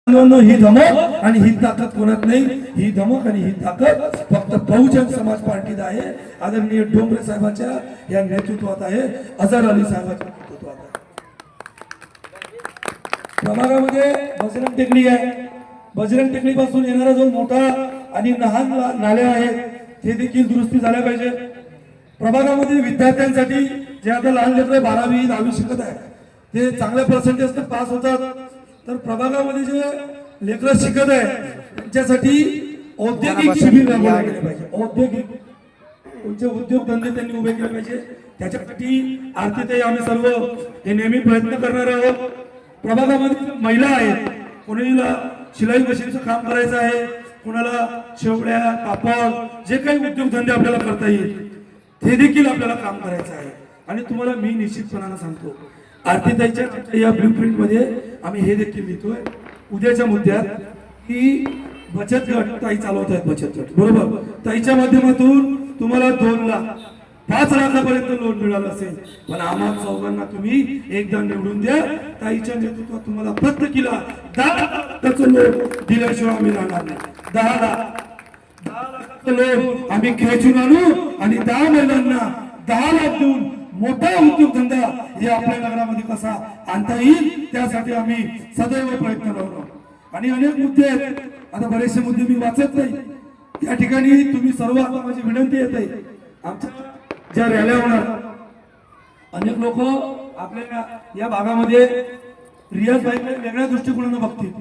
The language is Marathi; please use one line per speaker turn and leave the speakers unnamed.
ही धमक आणि ही ताकद कोणात नाही. ही धमक आणि ही ताकद फक्त बहुजन समाज पार्टीत आहे. आदरणीय डोंगरे साहेबांच्या या नेतृत्वात आहे. अझर अली साहेबांच्या नेतृत्वात आहे. प्रभागामध्ये बजरंग टेकडी आहे. बजरंग टेकडी पासून येणारा जो मोठा आणि लहान नाल्या आहेत ते देखील दुरुस्ती झाल्या पाहिजे. प्रभागामध्ये विद्यार्थ्यांसाठी जे आता लहान लेकरं 12वी 10वी शिकत आहे ते चांगल्या पर्सेंटेजने पास होतात. तर प्रभागामध्ये जे लेकरं शिकत आहे त्यांच्यासाठी औद्योगिक शिबिर राबवले गेले पाहिजे. औद्योगिक कोणते उद्योगधंदे त्यांनी उभे केले पाहिजे. त्याच्यासाठी आरतीताई आम्ही सर्व हे नेहमी प्रयत्न करणार आहोत. प्रभागामध्ये महिला आहेत, कोणीला शिलाई मशीनचं काम करायचं आहे, कोणाला शेवड्या कापड जे काही उद्योगधंदे आपल्याला करता येईल ते देखील आपल्याला काम करायचं आहे. आणि तुम्हाला मी निश्चितपणाने सांगतो आरतीताईच्या या ब्लूप्रिंट मध्ये आम्ही हे देखील लिहितोय उद्याच्या मुद्द्यात की बचत गट ताई चालवत आहेत. बचत गट बरोबर ताईच्या माध्यमातून तुम्हाला 2 लाख 5 लाखापर्यंत लोन मिळालं असेल. पण आम्हा चौघांना तुम्ही एकदा निवडून द्या. ताईच्या नेतृत्वात तुम्हाला प्रत्येकीला 10 लाखाचं लोन दिल्याशिवाय आम्ही राहणार नाही. 10 लाखाचं लोन आम्ही खेचून आणू आणि 10 महिलांना 10 लाख देऊन मोठा उद्योगधंदा हे आपल्या नगरामध्ये कसा आणता येईल त्यासाठी आम्ही सदैव प्रयत्न राहू. आणि अनेक मुद्दे आहेत. आता बरेचसे मुद्दे मी वाचत नाही या ठिकाणी. तुम्ही सर्व आता माझी विनंती येत आहे आमच्या ज्या रॅल्या होणार अनेक लोक आपल्या या भागामध्ये रियाज बाईकडे वेगळ्या दृष्टिकोनाने बघतील.